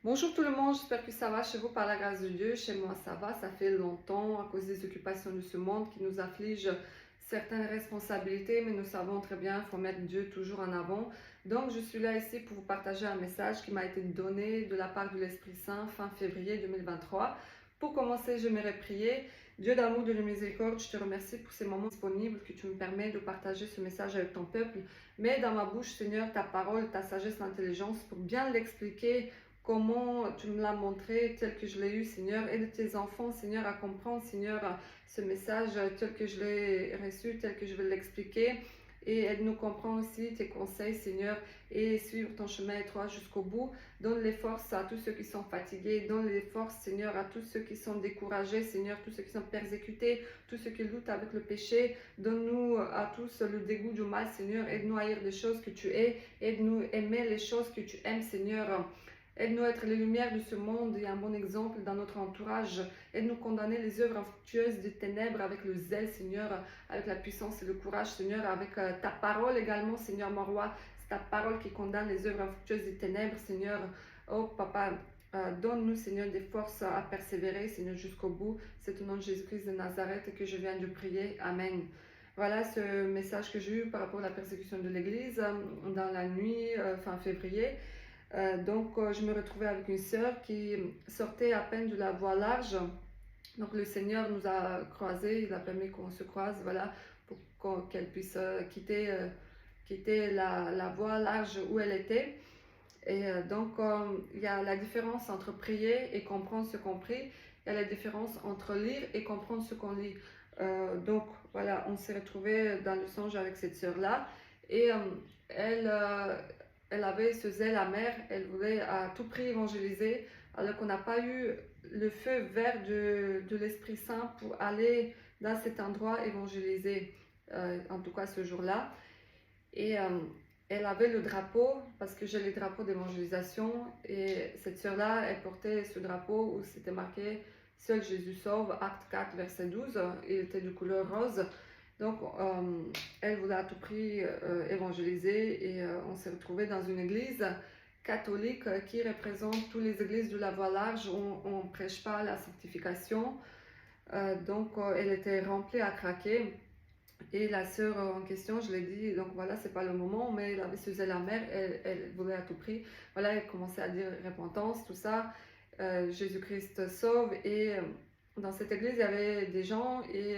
Bonjour tout le monde, j'espère que ça va chez vous par la grâce de Dieu. Chez moi ça va, ça fait longtemps à cause des occupations de ce monde qui nous affligent certaines responsabilités, mais nous savons très bien qu'il faut mettre Dieu toujours en avant. Donc je suis là ici pour vous partager un message qui m'a été donné de la part de l'Esprit Saint fin février 2023. Pour commencer, j'aimerais prier. Dieu d'amour, de miséricorde, je te remercie pour ces moments disponibles que tu me permets de partager ce message avec ton peuple. Mets dans ma bouche, Seigneur, ta parole, ta sagesse, l'intelligence pour bien l'expliquer comment tu me l'as montré tel que je l'ai eu, Seigneur. Aide tes enfants, Seigneur, à comprendre, Seigneur, ce message tel que je l'ai reçu, tel que je vais l'expliquer. Et aide-nous comprendre aussi tes conseils, Seigneur, et suivre ton chemin étroit jusqu'au bout. Donne les forces à tous ceux qui sont fatigués. Donne les forces, Seigneur, à tous ceux qui sont découragés, Seigneur, tous ceux qui sont persécutés, tous ceux qui luttent avec le péché. Donne-nous à tous le dégoût du mal, Seigneur. Aide-nous à haïr des choses que tu hais. Aide-nous à aimer les choses que tu aimes, Seigneur. Aide-nous à être les lumières de ce monde et un bon exemple dans notre entourage. Aide-nous à condamner les œuvres infructueuses des ténèbres avec le zèle, Seigneur, avec la puissance et le courage, Seigneur, avec ta parole également, Seigneur, mon roi. C'est ta parole qui condamne les œuvres infructueuses des ténèbres, Seigneur. Oh, Papa, donne-nous, Seigneur, des forces à persévérer, Seigneur, jusqu'au bout. C'est au nom de Jésus-Christ de Nazareth que je viens de prier. Amen. Voilà ce message que j'ai eu par rapport à la persécution de l'Église dans la nuit fin février. Je me retrouvais avec une sœur qui sortait à peine de la voie large. Donc, le Seigneur nous a croisés, il a permis qu'on se croise, voilà, pour qu'elle puisse quitter la voie large où elle était. Et il y a la différence entre prier et comprendre ce qu'on prie. Il y a la différence entre lire et comprendre ce qu'on lit. Voilà, on s'est retrouvés dans le songe avec cette sœur-là. Et elle, euh, elle avait ce zèle amer, elle voulait à tout prix évangéliser, alors qu'on n'a pas eu le feu vert de l'Esprit Saint pour aller dans cet endroit évangéliser, en tout cas ce jour-là. Et elle avait le drapeau, parce que j'ai les drapeaux d'évangélisation, et cette sœur-là, elle portait ce drapeau où c'était marqué Seul Jésus sauve, acte 4, verset 12, il était de couleur rose. Donc, elle voulait à tout prix évangéliser, et on s'est retrouvé dans une église catholique qui représente toutes les églises de la voie large où on ne prêche pas la sanctification. Elle était remplie à craquer. Et la sœur en question, je l'ai dit, donc voilà, c'est pas le moment, mais elle avait ce zèle amer, elle voulait à tout prix. Voilà, elle commençait à dire repentance, tout ça. Jésus-Christ sauve. Et dans cette église, il y avait des gens, et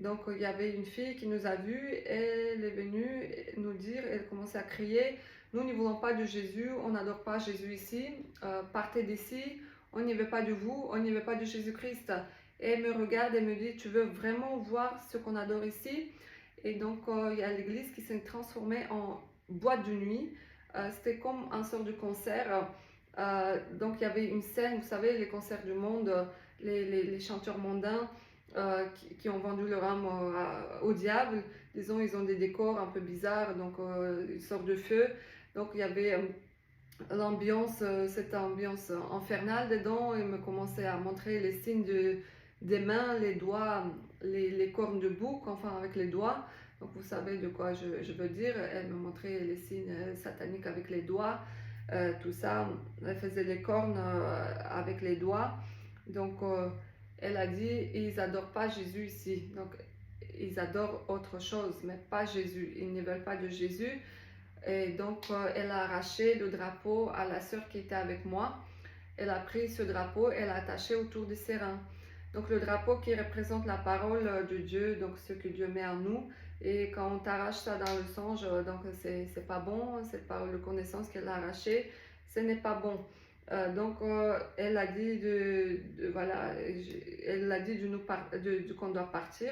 il y avait une fille qui nous a vus. Elle est venue nous dire, elle commençait à crier, nous ne voulons pas de Jésus, on n'adore pas Jésus ici, partez d'ici, on n'y veut pas de vous, on n'y veut pas de Jésus-Christ. Et elle me regarde et me dit, tu veux vraiment voir ce qu'on adore ici? Et il y a l'église qui s'est transformée en boîte de nuit. C'était comme un sort de concert. Il y avait une scène, vous savez, les concerts du monde, les chanteurs mondains qui ont vendu leur âme au diable. Disons, ils ont des décors un peu bizarres, une sorte de feu. Donc, il y avait cette ambiance infernale dedans. Il me commençait à montrer les signes des mains, les doigts, les cornes de bouc, enfin avec les doigts. Donc vous savez de quoi je veux dire. Elle me montrait les signes sataniques avec les doigts, tout ça. Elle faisait les cornes avec les doigts. Elle a dit, ils n'adorent pas Jésus ici. Donc ils adorent autre chose, mais pas Jésus. Ils ne veulent pas de Jésus. Et elle a arraché le drapeau à la sœur qui était avec moi. Elle a pris ce drapeau, elle l'a attaché autour de ses reins. Donc le drapeau qui représente la parole de Dieu, donc ce que Dieu met en nous. Et quand on t'arrache ça dans le songe, c'est pas bon, cette parole de connaissance qu'elle a arrachée, ce n'est pas bon. Elle a dit elle a dit qu'on doit partir.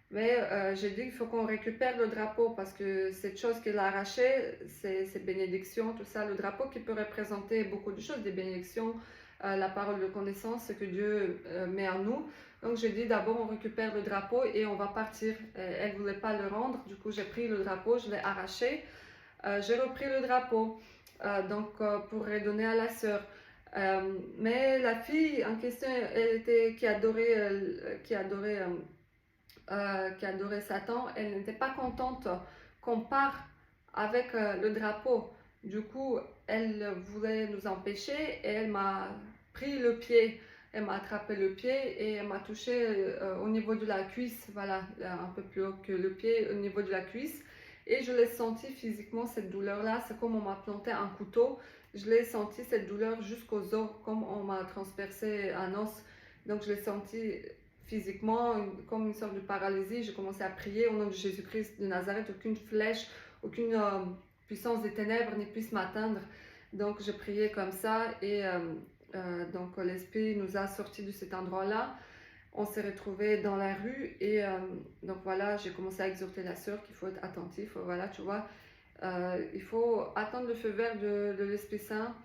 Mais j'ai dit qu'il faut qu'on récupère le drapeau parce que cette chose qu'elle a arrachée, c'est bénédiction, tout ça. Le drapeau qui peut représenter beaucoup de choses, des bénédictions, la parole de connaissance, ce que Dieu met en nous. Donc j'ai dit d'abord on récupère le drapeau et on va partir. Elle ne voulait pas le rendre, du coup j'ai pris le drapeau, je l'ai arraché. J'ai repris le drapeau pour redonner à la sœur. Mais la fille en question, qui adorait Satan, elle n'était pas contente qu'on part avec le drapeau. Du coup, elle voulait nous empêcher et elle m'a pris le pied. Elle m'a attrapé le pied et elle m'a touché au niveau de la cuisse, voilà, un peu plus haut que le pied, au niveau de la cuisse. Et je l'ai senti physiquement, cette douleur-là. C'est comme on m'a planté un couteau. Je l'ai senti, cette douleur, jusqu'aux os, comme on m'a transpercé un os. Donc je l'ai senti physiquement, comme une sorte de paralysie. J'ai commencé à prier au nom de Jésus-Christ de Nazareth. Aucune flèche, aucune puissance des ténèbres ne puisse m'atteindre. Donc je priais comme ça et donc l'Esprit nous a sortis de cet endroit-là. On s'est retrouvés dans la rue et donc voilà, j'ai commencé à exhorter la sœur qu'il faut être attentif. Voilà, tu vois, il faut attendre le feu vert de l'Esprit Saint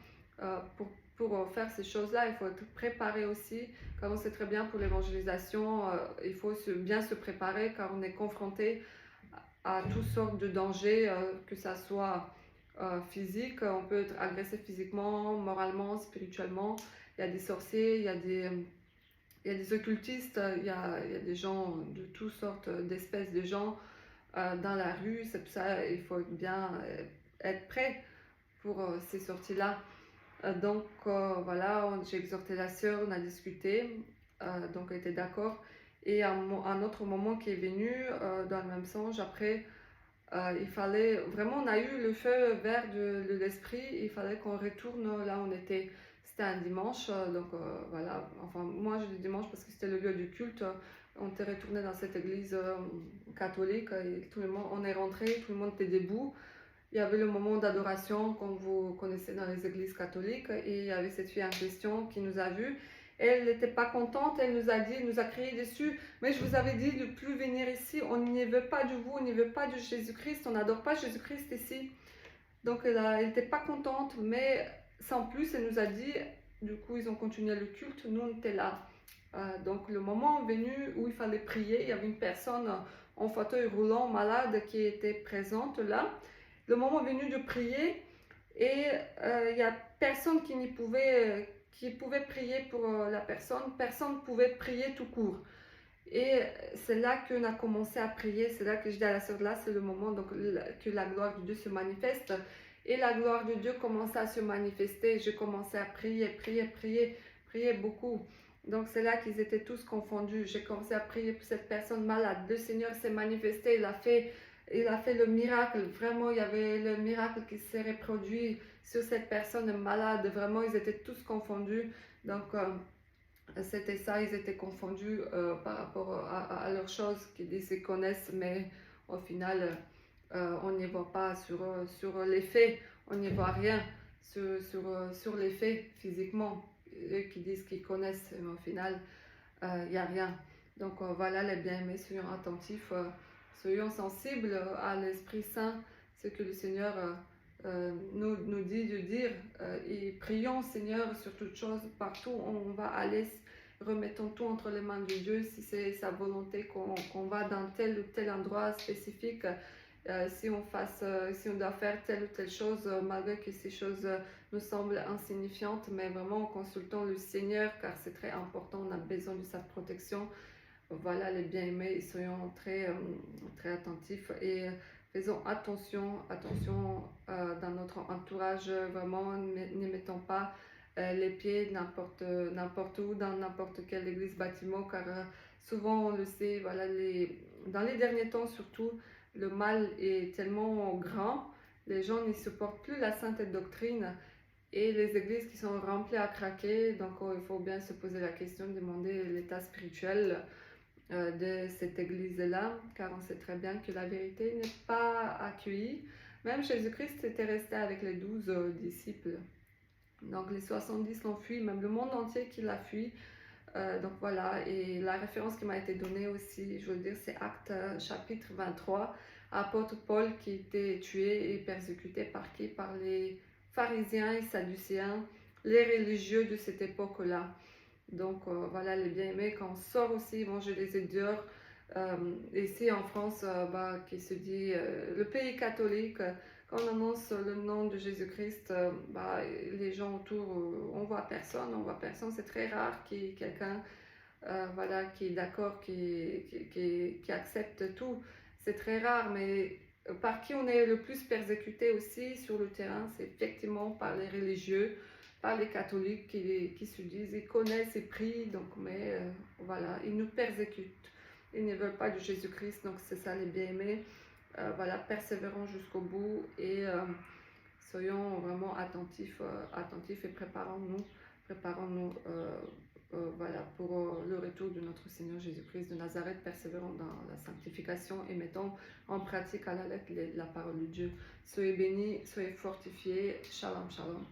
pour faire ces choses-là. Il faut être préparé aussi, car on sait très bien pour l'évangélisation, il faut bien se préparer car on est confronté à toutes sortes de dangers, que ça soit physique, on peut être agressé physiquement, moralement, spirituellement. Il y a des sorciers, il y a des occultistes, il y a des gens de toutes sortes d'espèces de gens dans la rue. C'est pour ça il faut bien être prêt pour ces sorties-là. Donc voilà, j'ai exhorté la sœur, on a discuté, donc elle était d'accord. Et un autre moment qui est venu dans le même sens, après, il fallait vraiment, on a eu le feu vert de l'esprit, il fallait qu'on retourne là où on était. C'était un dimanche, donc voilà, enfin moi je dis dimanche parce que c'était le lieu du culte. On était retourné dans cette église catholique et tout le monde, on est rentré, tout le monde était debout. Il y avait le moment d'adoration comme vous connaissez dans les églises catholiques et il y avait cette fille en question qui nous a vus. Elle n'était pas contente, elle nous a dit, elle nous a crié dessus, mais je vous avais dit de ne plus venir ici, on n'y veut pas de vous, on n'y veut pas de Jésus-Christ, on n'adore pas Jésus-Christ ici. Donc elle n'était pas contente, mais sans plus, elle nous a dit, du coup ils ont continué le culte, nous on était là. Donc le moment venu où il fallait prier, il y avait une personne en fauteuil roulant malade qui était présente là. Le moment venu de prier et il n'y a personne qui pouvait prier pour la personne ne pouvait prier tout court. Et c'est là qu'on a commencé à prier, c'est là que je dis à la sœur, là c'est le moment donc, que la gloire de Dieu se manifeste. Et la gloire de Dieu commençait à se manifester, je commençais à prier beaucoup. Donc c'est là qu'ils étaient tous confondus, j'ai commencé à prier pour cette personne malade, le Seigneur s'est manifesté, il a fait le miracle, vraiment il y avait le miracle qui s'est reproduit sur cette personne malade, vraiment ils étaient tous confondus. Donc c'était ça, ils étaient confondus par rapport à leurs choses qu'ils disent qu'ils connaissent, mais au final, on n'y voit pas sur les faits, on n'y voit rien sur les faits physiquement. Eux qui disent qu'ils connaissent, mais au final, il n'y a rien. Donc voilà les bien-aimés, soyons attentifs, soyons sensibles à l'Esprit Saint, ce que le Seigneur nous dit de dire, et prions Seigneur sur toutes choses, partout où on va aller, remettons tout entre les mains de Dieu, si c'est sa volonté qu'on va dans tel ou tel endroit spécifique, si on doit faire telle ou telle chose, malgré que ces choses nous semblent insignifiantes, mais vraiment consultons le Seigneur, car c'est très important, on a besoin de sa protection. Voilà les bien-aimés, soyons très attentifs et faisons attention dans notre entourage, vraiment ne mettons pas les pieds n'importe où, dans n'importe quelle église, bâtiment, car souvent on le sait, voilà, dans les derniers temps surtout, le mal est tellement grand, les gens ne supportent plus la sainte doctrine et les églises qui sont remplies à craquer, donc il faut bien se poser la question, demander l'état spirituel de cette église-là, car on sait très bien que la vérité n'est pas accueillie. Même Jésus-Christ était resté avec les 12 disciples. Donc les 70 l'ont fui, même le monde entier qui l'a fui. Donc voilà, et la référence qui m'a été donnée aussi, je veux dire, c'est Actes chapitre 23, apôtre Paul qui était tué et persécuté par qui? Par les pharisiens et sadducéens, les religieux de cette époque-là. Donc voilà les bien-aimés, quand on sort aussi évangéliser dehors, ici en France, qui se dit le pays catholique, quand on annonce le nom de Jésus-Christ, les gens autour, on voit personne, c'est très rare qu'il y ait quelqu'un voilà, qui est d'accord, qui accepte tout, c'est très rare, mais par qui on est le plus persécuté aussi sur le terrain, c'est effectivement par les religieux, par les catholiques qui se disent, ils connaissent et prient, donc, mais voilà, ils nous persécutent. Ils ne veulent pas de Jésus-Christ, donc c'est ça les bien-aimés. Voilà, persévérons jusqu'au bout et soyons vraiment attentifs et préparons-nous voilà, pour le retour de notre Seigneur Jésus-Christ de Nazareth, persévérons dans la sanctification et mettons en pratique à la lettre la parole de Dieu. Soyez bénis, soyez fortifiés. Shalom, shalom.